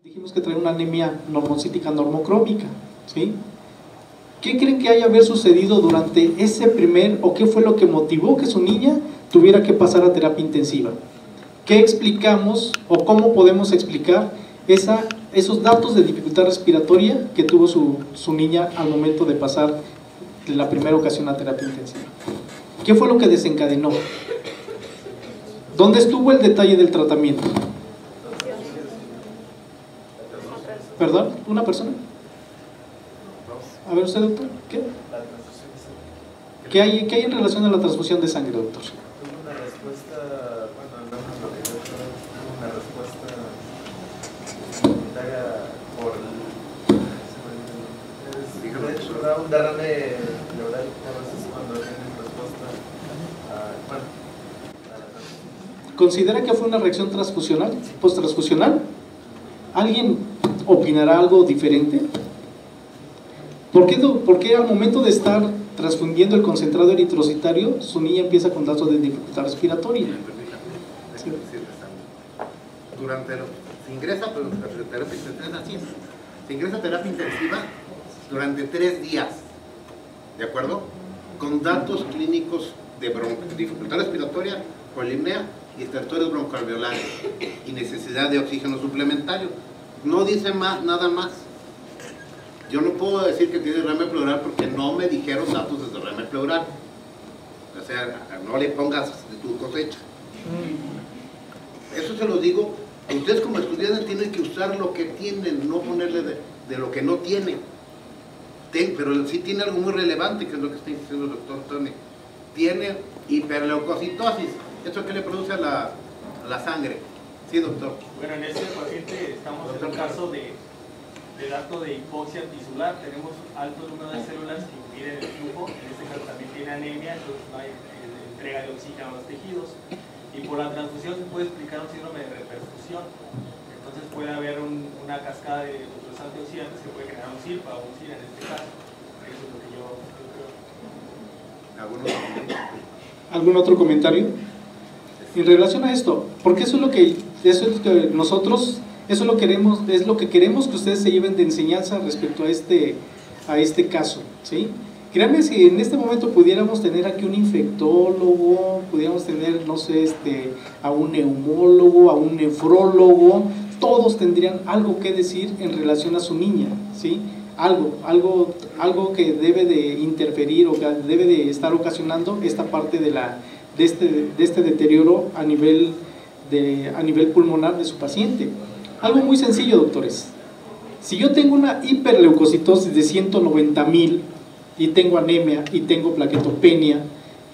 Dijimos que trae una anemia normocítica normocrómica, ¿sí? ¿Qué creen que haya haber sucedido durante ese primer, o qué fue lo que motivó que su niña tuviera que pasar a terapia intensiva? ¿Qué explicamos o cómo podemos explicar esos datos de dificultad respiratoria que tuvo su niña al momento de pasar de la primera ocasión a terapia intensiva? ¿Qué fue lo que desencadenó? ¿Dónde estuvo el detalle del tratamiento? ¿Perdón? ¿Una persona? A ver usted, doctor, ¿qué? ¿Qué hay en relación a la transfusión de sangre, doctor? Una respuesta, bueno, no es lo que yo creo, una respuesta inmunitaria por un derrame pleural, a veces cuando tienen respuesta bueno, ¿Considera que fue una reacción transfusional, post-transfusional? ¿Alguien opinará algo diferente? ¿Por qué al momento de estar transfundiendo el concentrado eritrocitario, su niña empieza con datos de dificultad respiratoria? Sí. Se ingresa, pero terapia intensiva así. Se ingresa a terapia intensiva durante 3 días, ¿de acuerdo? Con datos clínicos de dificultad respiratoria, polimnia y estertores broncoalveolares y necesidad de oxígeno suplementario. No dice más, nada más. Yo no puedo decir que tiene derrame pleural porque no me dijeron datos de derrame pleural. O sea, no le pongas de tu cosecha. Eso se lo digo. Ustedes como estudiantes tienen que usar lo que tienen, no ponerle de lo que no tienen. Pero sí tiene algo muy relevante, que es lo que está diciendo el doctor Tony. Tiene hiperleucocitosis. ¿Eso qué le produce a la sangre? Sí, doctor. Bueno, en este paciente estamos en un caso de dato de hipoxia tisular. Tenemos alto número de células que impiden el flujo. En este caso también tiene anemia, entonces no hay entrega de oxígeno a los tejidos. Y por la transfusión se puede explicar un síndrome de reperfusión. Entonces puede haber una cascada de otros antioxidantes que puede generar un SIRPA o un SIR en este caso. Eso es lo que yo creo. ¿Algún otro comentario? En relación a esto, porque eso es lo que nosotros, eso es lo que queremos que ustedes se lleven de enseñanza respecto a este caso, ¿sí? Créanme, si en este momento pudiéramos tener aquí un infectólogo, pudiéramos tener, no sé, a un neumólogo, a un nefrólogo, todos tendrían algo que decir en relación a su niña, ¿sí? Algo que debe de interferir o que debe de estar ocasionando esta parte de este deterioro a nivel pulmonar de su paciente. Algo muy sencillo, doctores. Si yo tengo una hiperleucocitosis de 190,000 y tengo anemia y tengo plaquetopenia,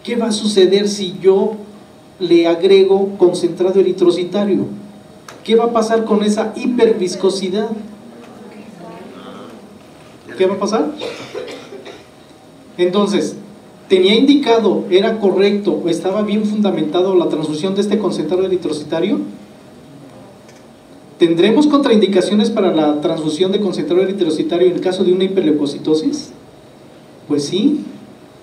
¿qué va a suceder si yo le agrego concentrado eritrocitario? ¿Qué va a pasar con esa hiperviscosidad? ¿Qué va a pasar? Entonces, ¿tenía indicado, era correcto o estaba bien fundamentado la transfusión de este concentrado eritrocitario? ¿Tendremos contraindicaciones para la transfusión de concentrado eritrocitario en el caso de una hiperleucocitosis? Pues sí,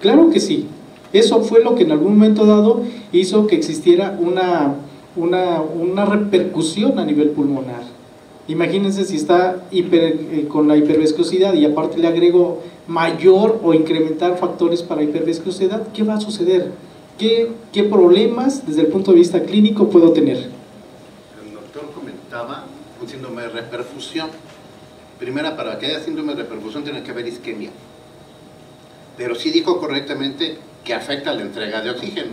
claro que sí. Eso fue lo que en algún momento dado hizo que existiera una repercusión a nivel pulmonar. Imagínense si está con la hiperviscosidad y aparte le agrego mayor o incrementar factores para hiperviscosidad, ¿qué va a suceder? ¿Qué problemas desde el punto de vista clínico puedo tener? El doctor comentaba un síndrome de reperfusión. Primero, para que haya síndrome de reperfusión tiene que haber isquemia. Pero sí dijo correctamente que afecta a la entrega de oxígeno.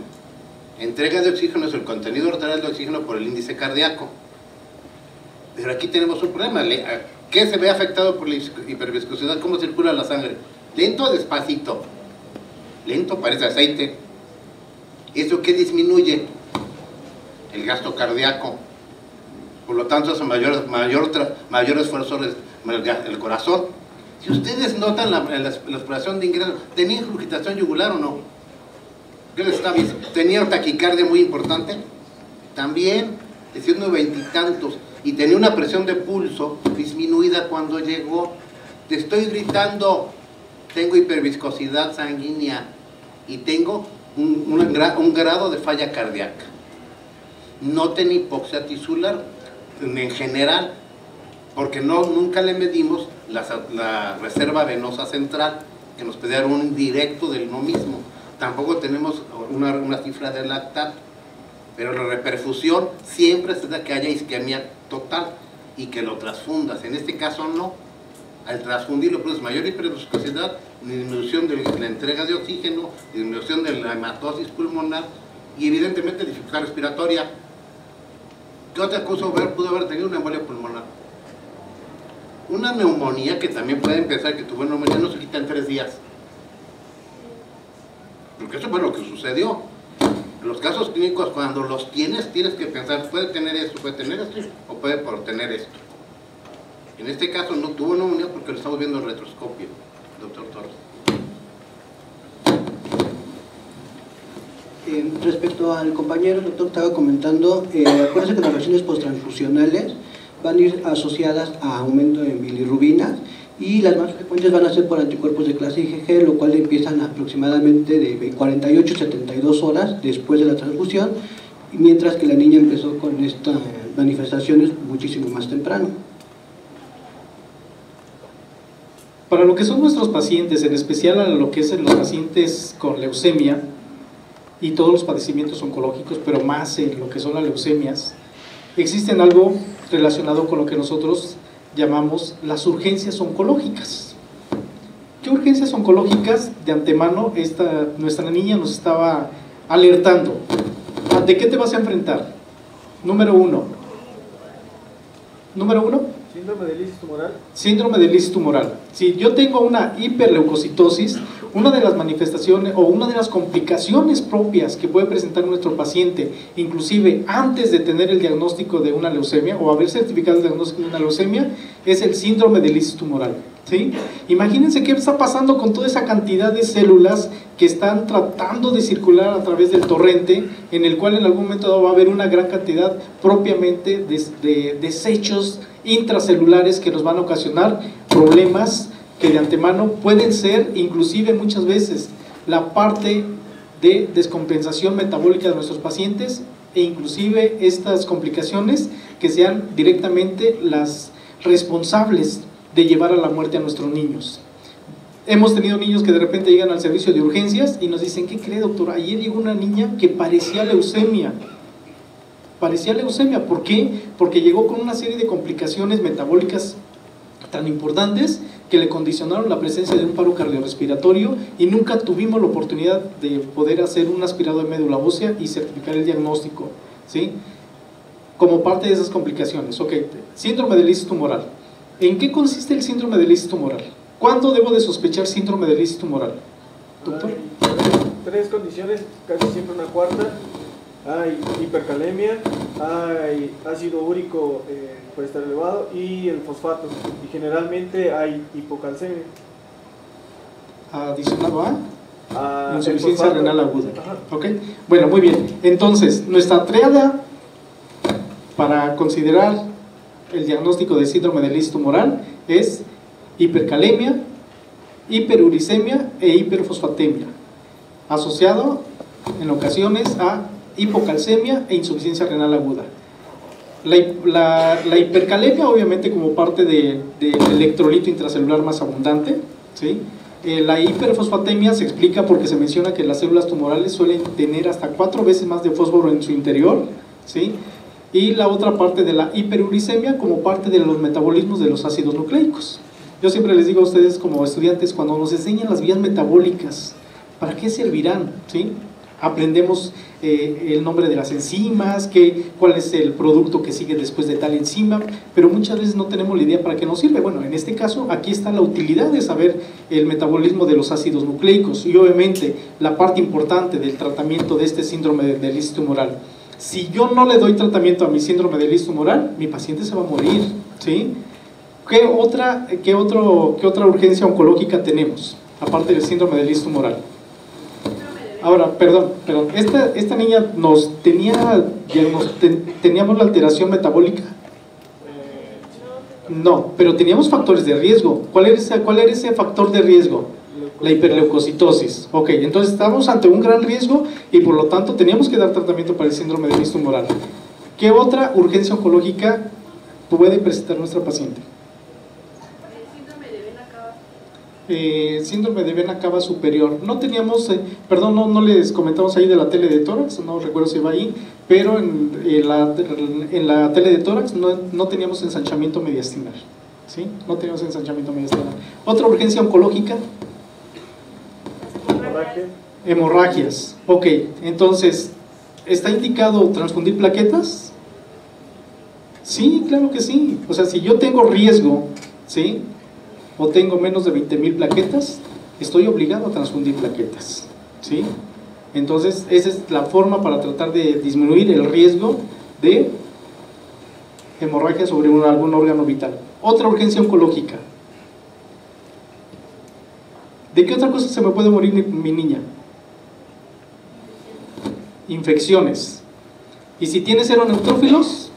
Entrega de oxígeno es el contenido arterial de oxígeno por el índice cardíaco. Pero aquí tenemos un problema. ¿Qué se ve afectado por la hiperviscosidad? ¿Cómo circula la sangre? ¿Lento o despacito? Lento, parece aceite. ¿Eso qué disminuye? El gasto cardíaco. Por lo tanto, hace mayor esfuerzo el corazón. Si ustedes notan la exploración de ingreso, ¿tenía ingurgitación yugular o no? ¿Qué les está viendo? ¿Tenía taquicardia muy importante? También, de 120 y tantos. Y tenía una presión de pulso disminuida cuando llegó. Te estoy gritando, tengo hiperviscosidad sanguínea y tengo un grado de falla cardíaca. No tenía hipoxia tisular en general. porque nunca le medimos la reserva venosa central, que nos puede dar un indirecto del no mismo. Tampoco tenemos una cifra de lactato, pero la reperfusión siempre se da que haya isquemia total y que lo transfundas. En este caso no. Al transfundirlo produce mayor hiperviscosidad, disminución de la entrega de oxígeno, disminución de la hematosis pulmonar y evidentemente dificultad respiratoria. ¿Qué otra cosa pudo haber tenido? Una embolia pulmonar. Una neumonía que también puede empezar, que tuvo neumonía, no se quita en 3 días. Porque eso fue lo que sucedió. En los casos clínicos, cuando los tienes que pensar, puede tener esto, o puede por tener esto. En este caso no tuvo neumonía porque lo estamos viendo en retroscopio, doctor Torres. Respecto al compañero, el doctor estaba comentando, acuérdense que las reacciones posttransfusionales van a ir asociadas a aumento en bilirrubina y las más frecuentes van a ser por anticuerpos de clase IgG, lo cual empiezan aproximadamente de 48 a 72 horas después de la transfusión, mientras que la niña empezó con estas manifestaciones muchísimo más temprano. Para lo que son nuestros pacientes, en especial a lo que es los pacientes con leucemia y todos los padecimientos oncológicos, pero más en lo que son las leucemias, existen algo relacionado con lo que nosotros llamamos las urgencias oncológicas. ¿Qué urgencias oncológicas? De antemano, nuestra niña nos estaba alertando. ¿De qué te vas a enfrentar? Número uno. Síndrome de lisis tumoral. Síndrome de lisis tumoral. Si yo tengo una hiperleucocitosis, una de las manifestaciones o una de las complicaciones propias que puede presentar nuestro paciente, inclusive antes de tener el diagnóstico de una leucemia o haber certificado el diagnóstico de una leucemia, es el síndrome de lisis tumoral. ¿Sí? Imagínense qué está pasando con toda esa cantidad de células que están tratando de circular a través del torrente, en el cual en algún momento va a haber una gran cantidad propiamente de desechos intracelulares que nos van a ocasionar problemas que de antemano pueden ser inclusive muchas veces la parte de descompensación metabólica de nuestros pacientes e inclusive estas complicaciones que sean directamente las responsables de llevar a la muerte a nuestros niños. Hemos tenido niños que de repente llegan al servicio de urgencias y nos dicen: ¿qué cree, doctor? Ayer llegó una niña que parecía leucemia. Parecía leucemia, ¿por qué? Porque llegó con una serie de complicaciones metabólicas tan importantes que le condicionaron la presencia de un paro cardiorrespiratorio y nunca tuvimos la oportunidad de poder hacer un aspirado de médula ósea y certificar el diagnóstico, ¿sí? Como parte de esas complicaciones. Ok, síndrome de lisis tumoral. ¿En qué consiste el síndrome de lisis tumoral? ¿Cuándo debo de sospechar síndrome de lisis tumoral? ¿Doctor? Hay 3 condiciones, casi siempre una cuarta. Hay hipercalemia, hay ácido úrico puede estar elevado y el fosfato, y generalmente hay hipocalcemia. Adicionado a insuficiencia fosfato renal aguda. Ajá. ¿Ok? Bueno, muy bien. Entonces, nuestra triada para considerar el diagnóstico de síndrome de lisis tumoral es hipercalemia, hiperuricemia e hiperfosfatemia, asociado en ocasiones a hipocalcemia e insuficiencia renal aguda. La hipercalemia, obviamente, como parte del electrolito intracelular más abundante, ¿sí? La hiperfosfatemia se explica porque se menciona que las células tumorales suelen tener hasta 4 veces más de fósforo en su interior, ¿sí? Y la otra parte de la hiperuricemia como parte de los metabolismos de los ácidos nucleicos. Yo siempre les digo a ustedes como estudiantes, cuando nos enseñan las vías metabólicas, ¿para qué servirán? ¿Sí? Aprendemos el nombre de las enzimas, cuál es el producto que sigue después de tal enzima, pero muchas veces no tenemos la idea para qué nos sirve. Bueno, en este caso, aquí está la utilidad de saber el metabolismo de los ácidos nucleicos y obviamente la parte importante del tratamiento de este síndrome de lisis tumoral. Si yo no le doy tratamiento a mi síndrome de lisis tumoral, mi paciente se va a morir, ¿sí? ¿Qué otra urgencia oncológica tenemos, aparte del síndrome de lisis tumoral? Ahora, perdón, esta niña teníamos la alteración metabólica. No, pero teníamos factores de riesgo. ¿Cuál era ese factor de riesgo? La hiperleucocitosis. Ok, entonces estábamos ante un gran riesgo y por lo tanto teníamos que dar tratamiento para el síndrome de lisis tumoral. ¿Qué otra urgencia oncológica puede presentar nuestra paciente? Síndrome de vena cava. Síndrome de vena cava superior. No teníamos, perdón, no les comentamos ahí de la tele de tórax, no recuerdo si va ahí, pero en la tele de tórax no teníamos ensanchamiento mediastinal, ¿sí? No teníamos ensanchamiento mediastinal. Otra urgencia oncológica, hemorragias. Ok, entonces, ¿está indicado transfundir plaquetas? Sí, claro que sí. O sea, si yo tengo riesgo, ¿sí?, o tengo menos de 20,000 plaquetas, estoy obligado a transfundir plaquetas, ¿sí? Entonces, esa es la forma para tratar de disminuir el riesgo de hemorragia sobre algún órgano vital. Otra urgencia oncológica. ¿De qué otra cosa se me puede morir mi niña? Infecciones. Y si tiene seroneutrófilos,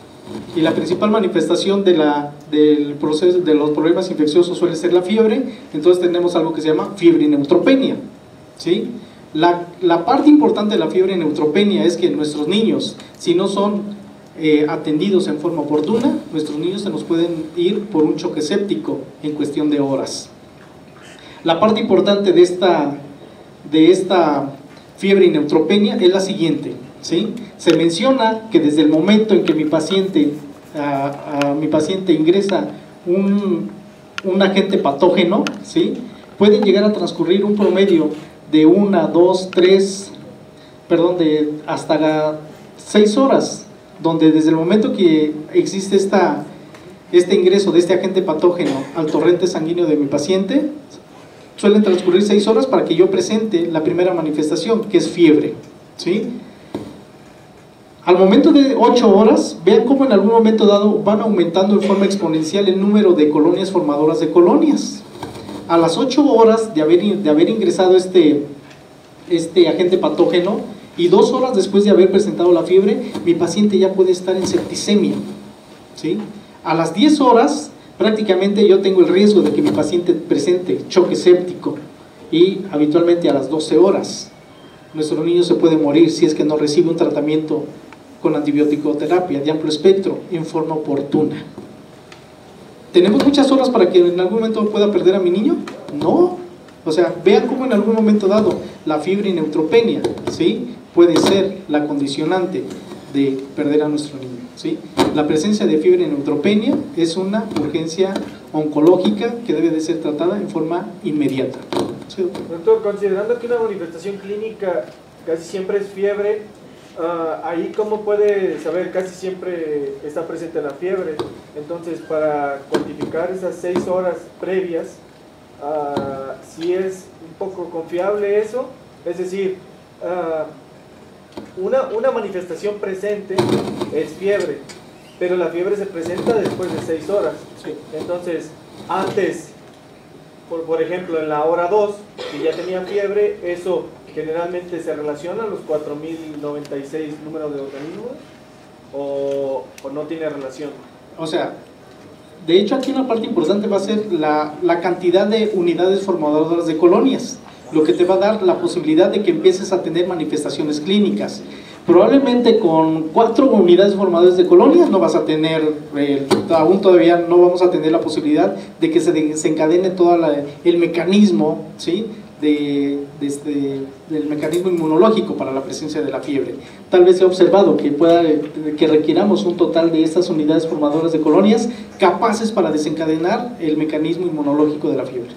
y la principal manifestación del proceso de los problemas infecciosos suele ser la fiebre, entonces tenemos algo que se llama fiebre y neutropenia, ¿sí? La parte importante de la fiebre y neutropenia es que nuestros niños, si no son atendidos en forma oportuna, nuestros niños se nos pueden ir por un choque séptico en cuestión de horas. La parte importante de esta fiebre y neutropenia es la siguiente, ¿sí? Se menciona que desde el momento en que mi paciente ingresa un agente patógeno, ¿sí?, pueden llegar a transcurrir un promedio de 1, 2, 3, hasta 6 horas, donde desde el momento que existe este ingreso de este agente patógeno al torrente sanguíneo de mi paciente, suelen transcurrir 6 horas para que yo presente la primera manifestación, que es fiebre, ¿sí? Al momento de 8 horas, vean cómo en algún momento dado van aumentando en forma exponencial el número de colonias formadoras de colonias. A las 8 horas de haber ingresado este agente patógeno y 2 horas después de haber presentado la fiebre, mi paciente ya puede estar en septicemia, ¿sí? A las 10 horas, prácticamente yo tengo el riesgo de que mi paciente presente choque séptico, y habitualmente a las 12 horas nuestro niño se puede morir si es que no recibe un tratamiento con antibiótico-terapia de amplio espectro en forma oportuna. ¿Tenemos muchas horas para que en algún momento pueda perder a mi niño? No. O sea, vean cómo en algún momento dado la fiebre y neutropenia, ¿sí?, puede ser la condicionante de perder a nuestro niño, ¿sí? La presencia de fiebre y neutropenia es una urgencia oncológica que debe de ser tratada en forma inmediata. ¿Sí, doctor? Considerando que una manifestación clínica casi siempre es fiebre, ahí cómo puede saber, casi siempre está presente la fiebre, entonces para cuantificar esas 6 horas previas, si es un poco confiable eso, es decir, una manifestación presente es fiebre, pero la fiebre se presenta después de 6 horas, Sí. Entonces antes, por ejemplo en la hora 2, si ya tenían fiebre, eso generalmente se relaciona a los 4096 números de organismos, o no tiene relación. O sea, de hecho aquí una parte importante va a ser la cantidad de unidades formadoras de colonias, lo que te va a dar la posibilidad de que empieces a tener manifestaciones clínicas. Probablemente con 4 unidades formadoras de colonias no vas a tener, aún todavía no vamos a tener la posibilidad de que se desencadene todo el mecanismo, ¿sí?, del mecanismo inmunológico para la presencia de la fiebre. Tal vez se ha observado que requiramos un total de estas unidades formadoras de colonias capaces para desencadenar el mecanismo inmunológico de la fiebre.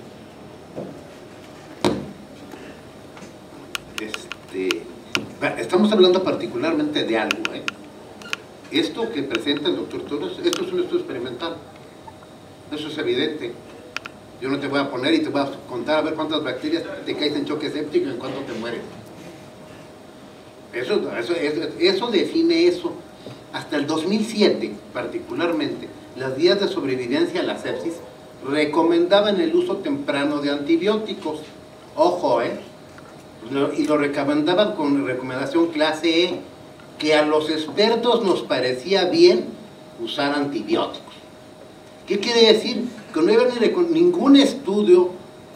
Estamos hablando particularmente de algo, ¿eh? Esto que presenta el doctor Torres, esto es un estudio experimental, eso es evidente. Yo no te voy a poner y te voy a contar a ver cuántas bacterias te caes en choque séptico y en cuánto te mueres. Eso define eso. Hasta el 2007, particularmente, las guías de sobrevivencia a la sepsis recomendaban el uso temprano de antibióticos. Ojo, y lo recomendaban con recomendación clase E, que a los expertos nos parecía bien usar antibióticos. ¿Qué quiere decir? Que no iba ningún estudio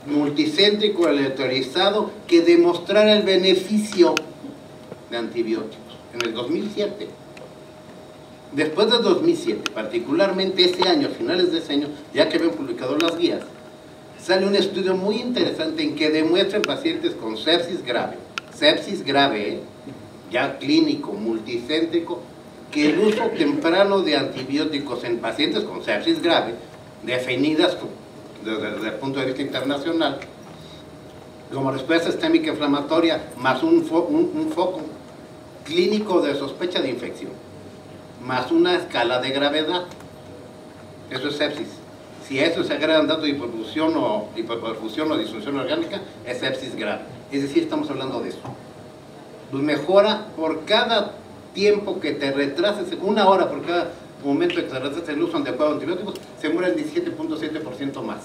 multicéntrico aleatorizado que demostrara el beneficio de antibióticos en el 2007. Después de 2007, particularmente ese año, a finales de ese año, ya que habían publicado las guías, sale un estudio muy interesante en que demuestra en pacientes con sepsis grave, ya clínico, multicéntrico, que el uso temprano de antibióticos en pacientes con sepsis grave, definidas desde el punto de vista internacional, como respuesta sistémica inflamatoria, más un foco clínico de sospecha de infección, más una escala de gravedad, eso es sepsis. Si a eso se agregan datos de hipoperfusión o disfunción orgánica, es sepsis grave. Es decir, estamos hablando de eso. Pues mejora por cada tiempo que te retrases, 1 hora por cada momento que te retrases el uso adecuado de antibióticos, se muere el 17.7% más.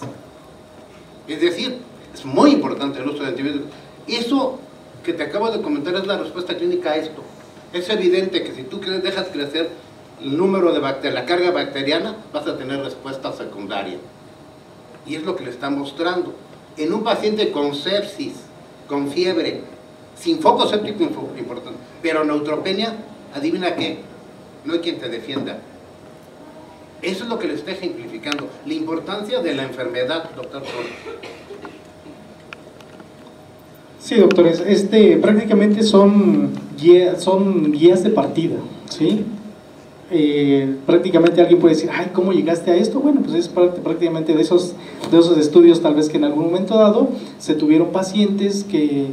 Es decir, es muy importante el uso de antibióticos. Eso que te acabo de comentar es la respuesta clínica a esto. Es evidente que si tú dejas crecer el número de la carga bacteriana, vas a tener respuesta secundaria. Y es lo que le está mostrando. En un paciente con sepsis, con fiebre, sin foco séptico importante, pero neutropenia, adivina qué, no hay quien te defienda. Eso es lo que le está ejemplificando, la importancia de la enfermedad, doctor Sol. Sí, doctores, prácticamente son guías de partida, ¿sí? Prácticamente alguien puede decir, ay, ¿cómo llegaste a esto? Bueno, pues es prácticamente de esos estudios tal vez que en algún momento dado se tuvieron pacientes que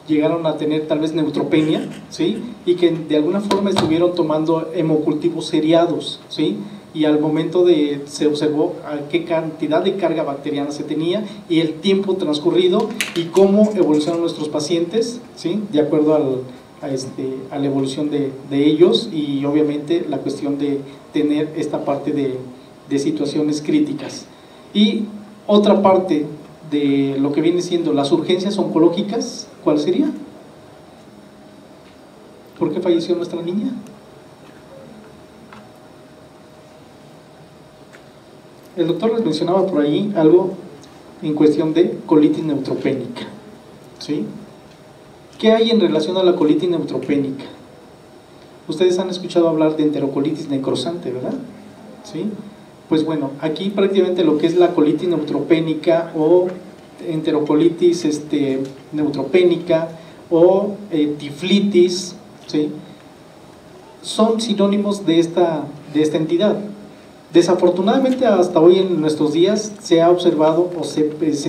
llegaron a tener tal vez neutropenia, ¿sí? Y que de alguna forma estuvieron tomando hemocultivos seriados, ¿sí? Y al momento se observó a qué cantidad de carga bacteriana se tenía y el tiempo transcurrido y cómo evolucionan nuestros pacientes, ¿sí? De acuerdo a la evolución de ellos, y obviamente la cuestión de tener esta parte de situaciones críticas. Y otra parte de lo que viene siendo las urgencias oncológicas, ¿cuál sería? ¿Por qué falleció nuestra niña? El doctor les mencionaba por ahí algo en cuestión de colitis neutropénica, ¿sí? ¿Qué hay en relación a la colitis neutropénica? Ustedes han escuchado hablar de enterocolitis necrosante, ¿verdad? ¿Sí? Pues bueno, aquí prácticamente lo que es la colitis neutropénica o enterocolitis neutropénica o tiflitis, ¿sí? Son sinónimos de esta entidad. Desafortunadamente hasta hoy en nuestros días se ha observado o se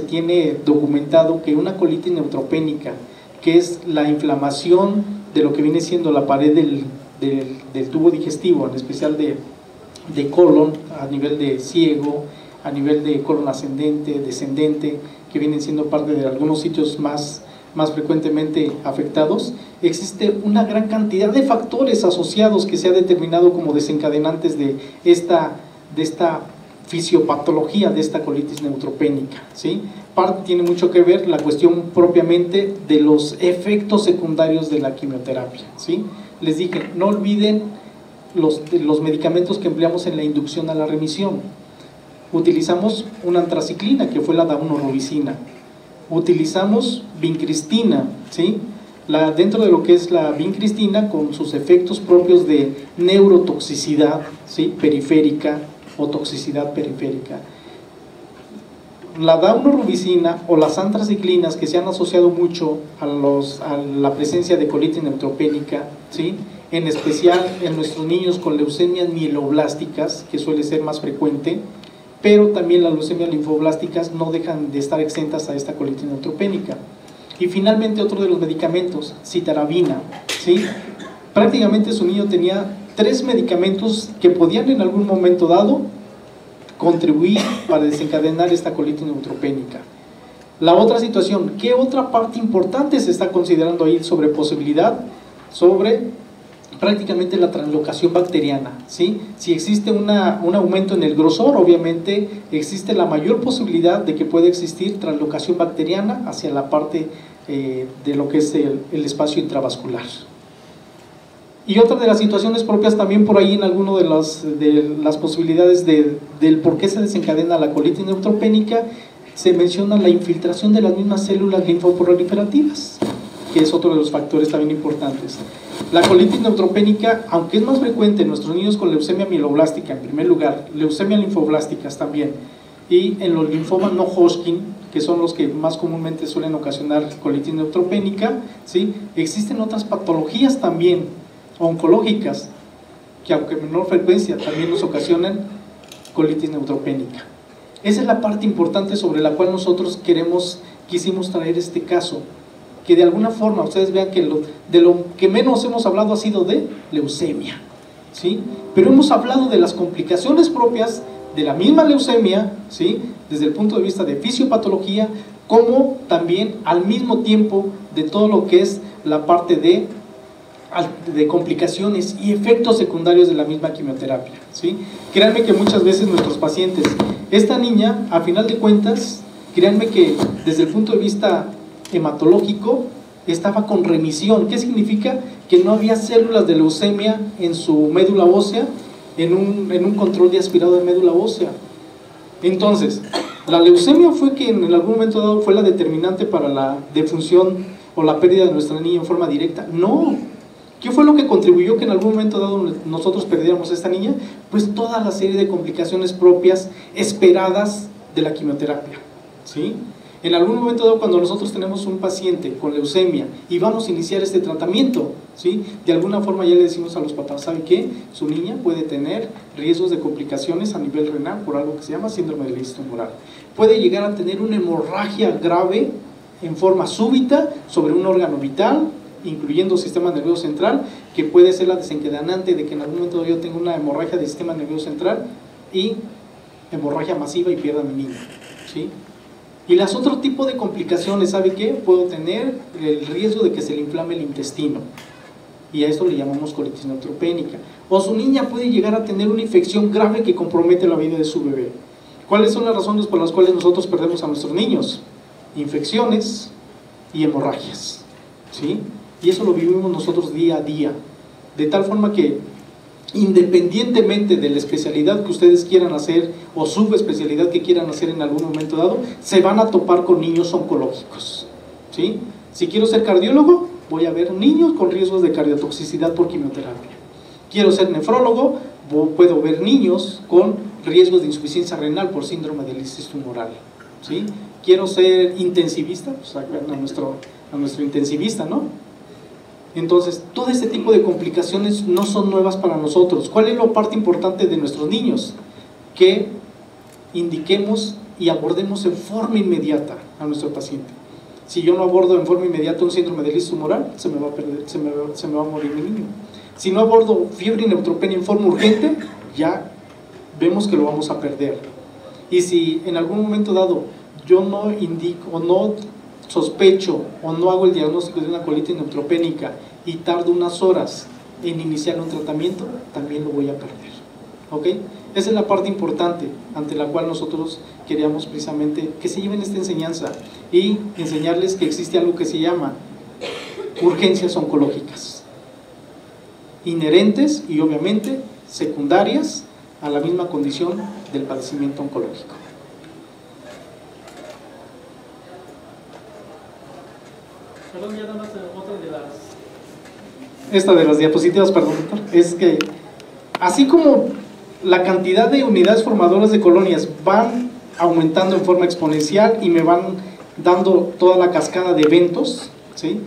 tiene documentado que una colitis neutropénica, que es la inflamación de lo que viene siendo la pared del tubo digestivo, en especial de colon, a nivel de ciego, a nivel de colon ascendente, descendente, que vienen siendo parte de algunos sitios más frecuentemente afectados, existe una gran cantidad de factores asociados que se ha determinado como desencadenantes de esta fisiopatología de esta colitis neutropénica, ¿sí? Parte tiene mucho que ver la cuestión propiamente de los efectos secundarios de la quimioterapia, ¿sí? Les dije, no olviden los medicamentos que empleamos en la inducción a la remisión. Utilizamos una antraciclina, que fue la daunorubicina. Utilizamos vincristina, ¿sí? Dentro de lo que es la vincristina, con sus efectos propios de neurotoxicidad, ¿sí? Periférica o toxicidad periférica. La daunorubicina o las antraciclinas, que se han asociado mucho a la presencia de colitis neutropénica, ¿sí? En especial en nuestros niños con leucemias mieloblásticas, que suele ser más frecuente, pero también las leucemias linfoblásticas no dejan de estar exentas a esta colitis neutropénica. Y finalmente otro de los medicamentos, citarabina, ¿sí? Prácticamente su niño tenía 3 medicamentos que podían en algún momento dado contribuir para desencadenar esta colitis neutropénica. La otra situación, ¿qué otra parte importante se está considerando ahí sobre posibilidad? Sobre prácticamente la translocación bacteriana, ¿sí? Si existe un aumento en el grosor, obviamente existe la mayor posibilidad de que pueda existir translocación bacteriana hacia la parte de lo que es el espacio intravascular. Y otra de las situaciones propias también por ahí en alguno de las posibilidades del por qué se desencadena la colitis neutropénica, se menciona la infiltración de las mismas células linfoproliferativas, que es otro de los factores también importantes. La colitis neutropénica, aunque es más frecuente en nuestros niños con leucemia mieloblástica en primer lugar, leucemia linfoblásticas también, y en los linfomas no Hodgkin, que son los que más comúnmente suelen ocasionar colitis neutropénica, ¿sí? Existen otras patologías también oncológicas que, aunque en menor frecuencia, también nos ocasionan colitis neutropénica. Esa es la parte importante sobre la cual nosotros quisimos traer este caso, que de alguna forma ustedes vean que de lo que menos hemos hablado ha sido de leucemia, ¿sí? Pero hemos hablado de las complicaciones propias de la misma leucemia, ¿sí? Desde el punto de vista de fisiopatología, como también al mismo tiempo de todo lo que es la parte de complicaciones y efectos secundarios de la misma quimioterapia, ¿sí? Créanme que muchas veces nuestros pacientes, esta niña, a final de cuentas, créanme que desde el punto de vista hematológico estaba con remisión. ¿Qué significa? Que no había células de leucemia en su médula ósea, en un control de aspirado de médula ósea. Entonces, la leucemia fue que en algún momento dado fue la determinante para la defunción o la pérdida de nuestra niña en forma directa. No. ¿Qué fue lo que contribuyó que en algún momento dado nosotros perdiéramos a esta niña? Pues toda la serie de complicaciones propias esperadas de la quimioterapia, ¿sí? En algún momento dado, cuando nosotros tenemos un paciente con leucemia y vamos a iniciar este tratamiento, ¿sí? De alguna forma ya le decimos a los papás, ¿sabe qué? Su niña puede tener riesgos de complicaciones a nivel renal por algo que se llama síndrome de lisis tumoral. Puede llegar a tener una hemorragia grave en forma súbita sobre un órgano vital, incluyendo el sistema nervioso central, que puede ser la desencadenante de que en algún momento yo tenga una hemorragia del sistema nervioso central y hemorragia masiva y pierda a mi niño, ¿sí? Y las otro tipo de complicaciones, ¿sabe qué? Puedo tener el riesgo de que se le inflame el intestino, y a esto le llamamos colitis neutropénica. O su niña puede llegar a tener una infección grave que compromete la vida de su bebé. ¿Cuáles son las razones por las cuales nosotros perdemos a nuestros niños? Infecciones y hemorragias, ¿sí? Y eso lo vivimos nosotros día a día, de tal forma que independientemente de la especialidad que ustedes quieran hacer o subespecialidad que quieran hacer en algún momento dado, se van a topar con niños oncológicos, ¿sí? Si quiero ser cardiólogo, voy a ver niños con riesgos de cardiotoxicidad por quimioterapia. Quiero ser nefrólogo, puedo ver niños con riesgos de insuficiencia renal por síndrome de lisis tumoral, ¿sí? Quiero ser intensivista, pues a nuestro intensivista, ¿no? Entonces, todo este tipo de complicaciones no son nuevas para nosotros. ¿Cuál es la parte importante de nuestros niños? Que indiquemos y abordemos en forma inmediata a nuestro paciente. Si yo no abordo en forma inmediata un síndrome de lisis tumoral, se me va a morir mi niño. Si no abordo fiebre y neutropenia en forma urgente, ya vemos que lo vamos a perder. Y si en algún momento dado yo no indico o no sospecho o no hago el diagnóstico de una colitis neutropénica y tardo unas horas en iniciar un tratamiento, también lo voy a perder, ¿ok? Esa es la parte importante ante la cual nosotros queríamos precisamente que se lleven esta enseñanza y enseñarles que existe algo que se llama urgencias oncológicas, inherentes y obviamente secundarias a la misma condición del padecimiento oncológico. Perdón, ya nada más otra de las... Esta de las diapositivas, perdón, doctor, es que así como la cantidad de unidades formadoras de colonias van aumentando en forma exponencial y me van dando toda la cascada de eventos, ¿sí?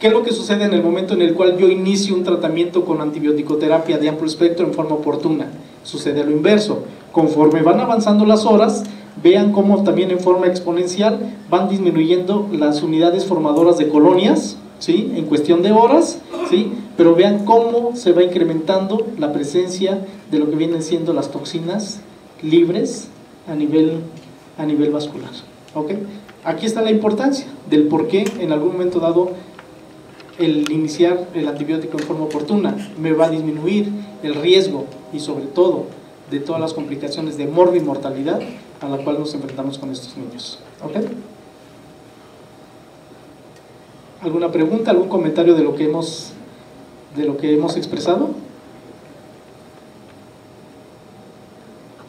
¿Qué es lo que sucede en el momento en el cual yo inicio un tratamiento con antibioticoterapia de amplio espectro en forma oportuna? Sucede lo inverso. Conforme van avanzando las horas, vean cómo también en forma exponencial van disminuyendo las unidades formadoras de colonias, ¿sí? En cuestión de horas, ¿sí? Pero vean cómo se va incrementando la presencia de lo que vienen siendo las toxinas libres a nivel vascular, ¿ok? Aquí está la importancia del por qué en algún momento dado el iniciar el antibiótico en forma oportuna me va a disminuir el riesgo y sobre todo de todas las complicaciones de morbimortalidad a la cual nos enfrentamos con estos niños, ¿ok? ¿Alguna pregunta, algún comentario de lo que hemos expresado?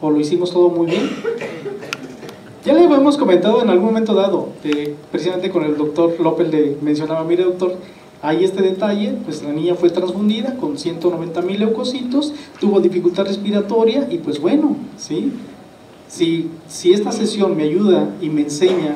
¿O lo hicimos todo muy bien? Ya le habíamos comentado en algún momento dado, precisamente con el doctor López le mencionaba, mire doctor, Hay este detalle, pues la niña fue transfundida con 190,000 leucocitos, tuvo dificultad respiratoria y pues bueno, ¿sí? Si esta sesión me ayuda y me enseña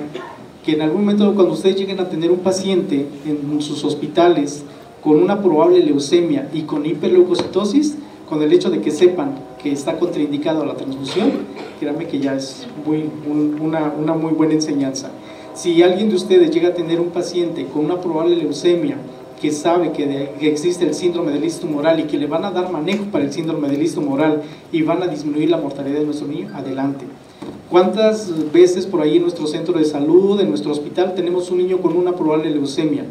que en algún momento cuando ustedes lleguen a tener un paciente en sus hospitales con una probable leucemia y con hiperleucocitosis, con el hecho de que sepan que está contraindicado la transfusión, créanme que ya es una muy buena enseñanza. Si alguien de ustedes llega a tener un paciente con una probable leucemia que sabe que existe el síndrome del listo tumoral y que le van a dar manejo para el síndrome del listo tumoral y van a disminuir la mortalidad de nuestro niño, adelante. ¿Cuántas veces por ahí en nuestro centro de salud, en nuestro hospital, tenemos un niño con una probable leucemia?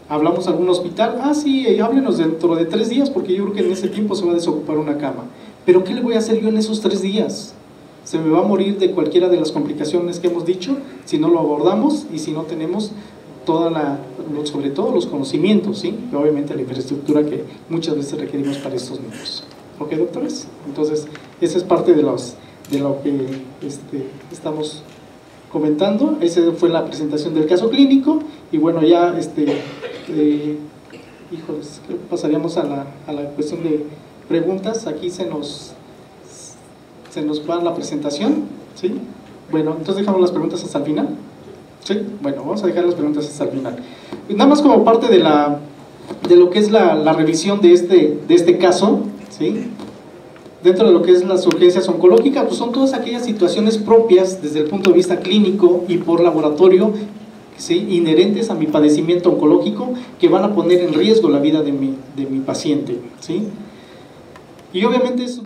¿Hablamos a algún hospital? Ah, sí, háblenos dentro de 3 días porque yo creo que en ese tiempo se va a desocupar una cama. ¿Pero qué le voy a hacer yo en esos 3 días? Se me va a morir de cualquiera de las complicaciones que hemos dicho si no lo abordamos y si no tenemos sobre todo los conocimientos, ¿sí? Y obviamente la infraestructura que muchas veces requerimos para estos niños. ¿Ok, doctores? Entonces, esa es parte de lo que estamos comentando. Esa fue la presentación del caso clínico y bueno, ya híjoles, creo que pasaríamos a la cuestión de preguntas. Aquí se nos va la presentación, ¿sí? Bueno, entonces dejamos las preguntas hasta el final. Sí, bueno, vamos a dejar las preguntas hasta el final. Nada más como parte de lo que es la revisión de este caso, ¿sí? Dentro de lo que es las urgencias oncológicas, pues son todas aquellas situaciones propias desde el punto de vista clínico y por laboratorio, ¿sí? Inherentes a mi padecimiento oncológico que van a poner en riesgo la vida de mi paciente, ¿sí? Y obviamente eso